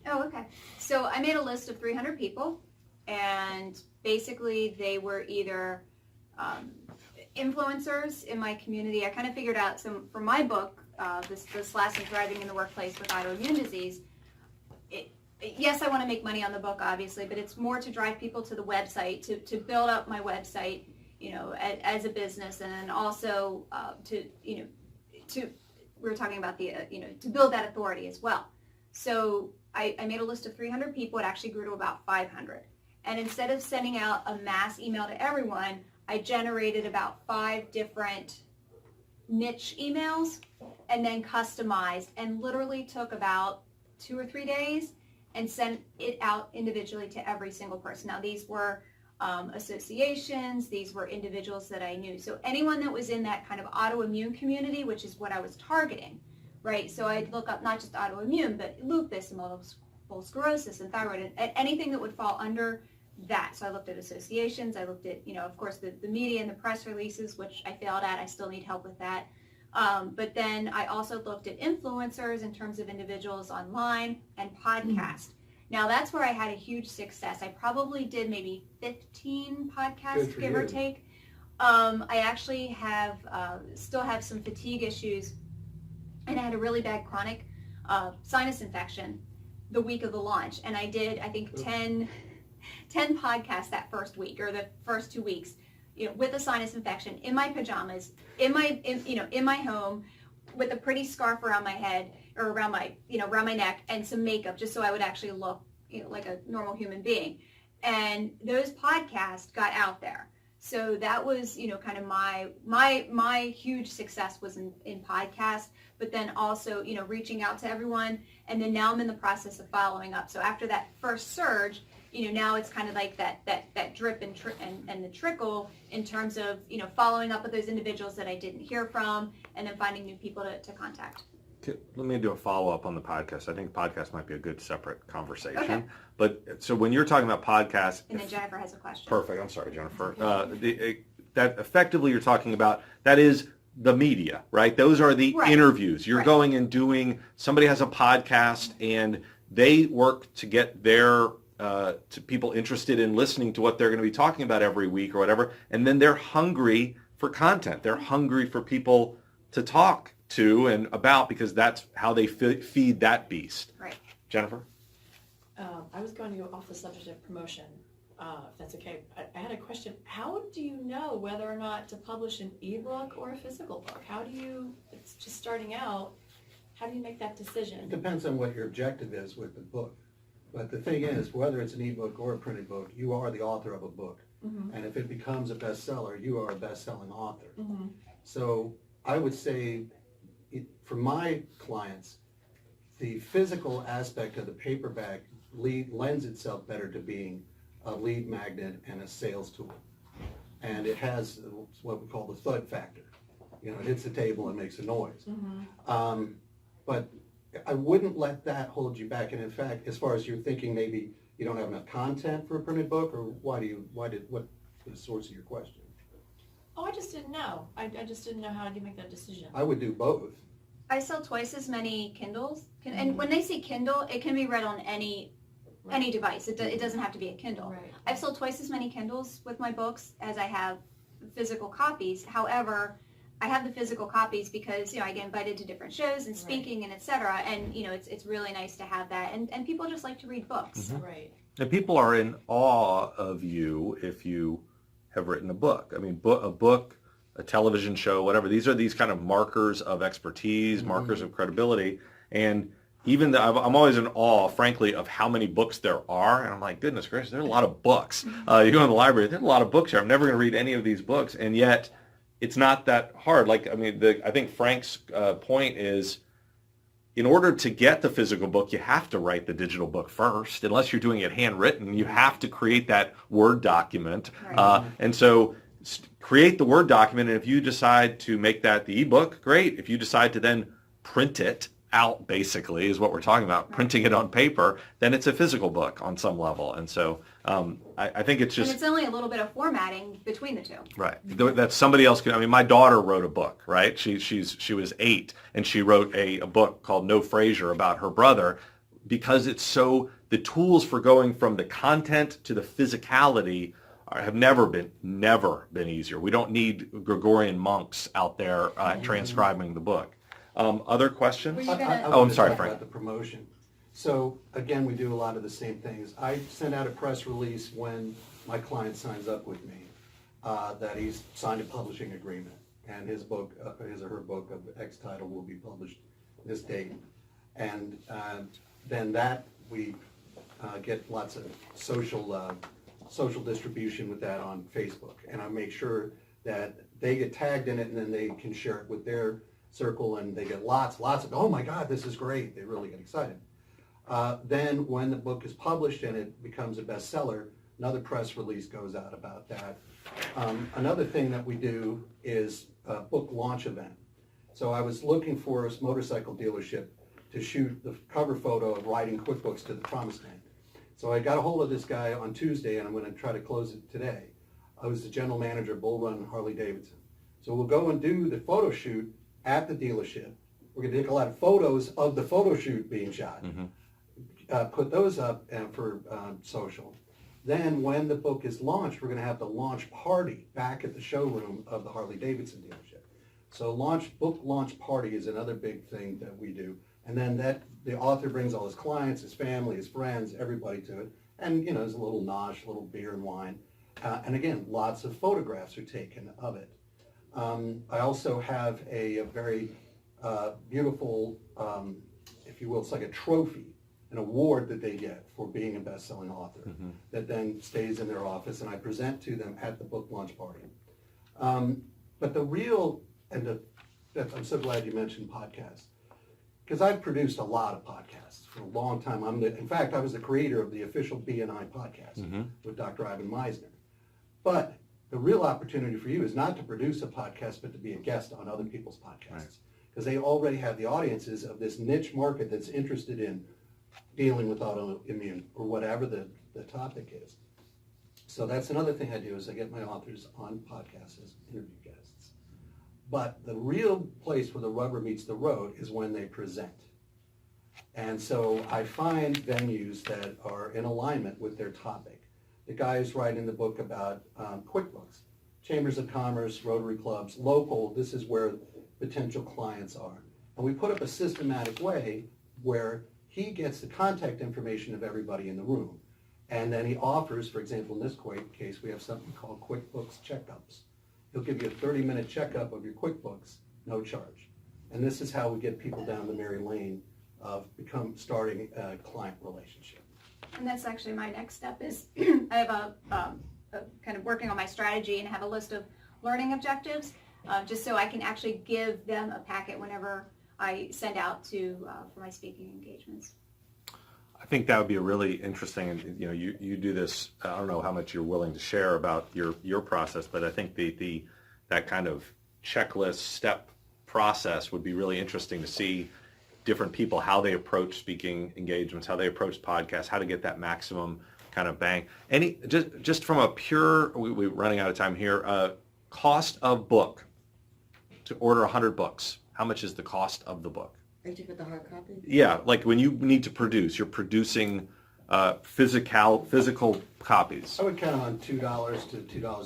Oh, okay. So I made a list of 300 people, and basically they were either influencers in my community. I kind of figured out some for my book, this lesson, Thriving in the Workplace with Autoimmune Disease. Yes, I want to make money on the book, obviously, but it's more to drive people to the website, to build up my website, as a business, and then also we were talking about to build that authority as well. So I made a list of 300 people. It actually grew to about 500. And instead of sending out a mass email to everyone, I generated about 5 different niche emails and then customized, and literally took about 2 or 3 days and sent it out individually to every single person. Now, these were associations, these were individuals that I knew. So anyone that was in that kind of autoimmune community, which is what I was targeting, right? So I'd look up not just autoimmune, but lupus and multiple sclerosis and thyroid, and anything that would fall under that. So I looked at associations, I looked at, of course, the media and the press releases, which I failed at. I still need help with that. But then I also looked at influencers in terms of individuals online and podcast. Now that's where I had a huge success. I probably did maybe 15 podcasts, give or take. I actually still have some fatigue issues, and I had a really bad chronic sinus infection the week of the launch. And I did, I think, 10 podcasts that first week, or the first 2 weeks, with a sinus infection, in my pajamas, in my home, with a pretty scarf around my head, or around my neck, and some makeup, just so I would actually look, like a normal human being. And those podcasts got out there. So that was, kind of my huge success was in podcasts, but then also, reaching out to everyone. And then now I'm in the process of following up. So after that first surge, now it's kind of like that drip and the trickle in terms of, following up with those individuals that I didn't hear from, and then finding new people to contact. Let me do a follow-up on the podcast. I think podcast might be a good separate conversation. Okay. But so when you're talking about podcasts... And then Jennifer has a question. Perfect. I'm sorry, Jennifer. That effectively you're talking about, that is the media, right? Those are the interviews. You're going and doing... Somebody has a podcast, and they work to get their... to people interested in listening to what they're going to be talking about every week or whatever, and then they're hungry for content. They're hungry for people to talk to and about, because that's how they feed that beast. Right. Jennifer? I was going to go off the subject of promotion, if that's okay. I had a question. How do you know whether or not to publish an ebook or a physical book? It's just starting out, how do you make that decision? It depends on what your objective is with the book. But the thing is, whether it's an ebook or a printed book, you are the author of a book. Mm-hmm. And if it becomes a bestseller, you are a best-selling author. Mm-hmm. So I would say, for my clients, the physical aspect of the paperback lends itself better to being a lead magnet and a sales tool. And it has what we call the thud factor. It hits the table and makes a noise. Mm-hmm. But I wouldn't let that hold you back. And in fact, as far as you're thinking, maybe you don't have enough content for a printed book, or what was the source of your question? Oh, I just didn't know. I just didn't know how to make that decision. I would do both. I sell twice as many Kindles, and when they say Kindle, it can be read on any device. It doesn't have to be a Kindle. Right. I've sold twice as many Kindles with my books as I have physical copies. However, I have the physical copies because I get invited to different shows and speaking and etc. And it's really nice to have that. And people just like to read books. Mm-hmm. Right. And people are in awe of you if you have written a book. I mean, a book, a television show, whatever. These are these kind of markers of expertise, mm-hmm. markers of credibility. And even I'm always in awe, frankly, of how many books there are. And I'm like, goodness gracious, there are a lot of books. You go in the library, there's a lot of books here. I'm never going to read any of these books. And yet, it's not that hard. I think Frank's point is, in order to get the physical book, you have to write the digital book first. Unless you're doing it handwritten, you have to create that Word document. Right. And so create the Word document, and if you decide to make that the ebook, great. If you decide to then print it out, basically, is what we're talking about, printing it on paper, then it's a physical book on some level. And so I think it's just... And it's only a little bit of formatting between the two. Right. That somebody else can... I mean, my daughter wrote a book, right? She was 8, and she wrote a book called No Frasier about her brother. because it's so, the tools for going from the content to the physicality have never been easier. We don't need Gregorian monks out there transcribing the book. Other questions? Were you gonna- I I'm wanted to sorry, talk Frank. about the promotion. So again, we do a lot of the same things. I send out a press release when my client signs up with me that he's signed a publishing agreement, and his book, his or her book of X title, will be published this date. And then that we get lots of social distribution with that on Facebook, and I make sure that they get tagged in it, and then they can share it with their circle, and they get lots of, oh my God, this is great. They really get excited. Then when the book is published and it becomes a bestseller, another press release goes out about that. Another thing that we do is a book launch event. So I was looking for a motorcycle dealership to shoot the cover photo of riding QuickBooks to the promised land. So I got a hold of this guy on Tuesday, and I'm going to try to close it today. I was the general manager of Bull Run Harley Davidson. So we'll go and do the photo shoot at the dealership. We're going to take a lot of photos of the photo shoot being shot. Put those up for social. Then when the book is launched, we're going to have the launch party back at the showroom of the Harley Davidson dealership. So book launch party is another big thing that we do. And then the author brings all his clients, his family, his friends, everybody to it. And, you know, there's a little nosh, a little beer and wine. And again, lots of photographs are taken of it. I also have a very beautiful, if you will, it's like a trophy, an award that they get for being a best-selling author that then stays in their office, and I present to them at the book launch party. But the real, I'm so glad you mentioned podcasts, because I've produced a lot of podcasts for a long time. In fact, I was the creator of the official BNI podcast with Dr. Ivan Meisner. But the real opportunity for you is not to produce a podcast, but to be a guest on other people's podcasts. Because they already have the audiences of this niche market that's interested in dealing with autoimmune or whatever the topic is. So that's another thing I do, is I get my authors on podcasts as interview guests. But the real place where the rubber meets the road is when they present. And so I find venues that are in alignment with their topic. The guy who's writing the book about QuickBooks, Chambers of Commerce, Rotary Clubs, local, this is where potential clients are. And we put up a systematic way where he gets the contact information of everybody in the room. And then he offers, for example, in this case, we have something called QuickBooks checkups. He'll give you a 30-minute checkup of your QuickBooks, no charge. And this is how we get people down the Mary Lane of starting a client relationship. And that's actually my next step is I have a kind of working on my strategy and have a list of learning objectives just so I can actually give them a packet whenever I send out for my speaking engagements. I think that would be a really interesting, and you know, you do this. I don't know how much you're willing to share about your process, but I think that kind of checklist step process would be really interesting to see different people, how they approach speaking engagements, how they approach podcasts, how to get that maximum kind of bang. Just from a pure, we're running out of time here. Cost of book to order 100 books. How much is the cost of the book? Are you talking about the hard copy? Yeah, like when you need to produce, you're producing physical copies. I would count on $2 to $2.50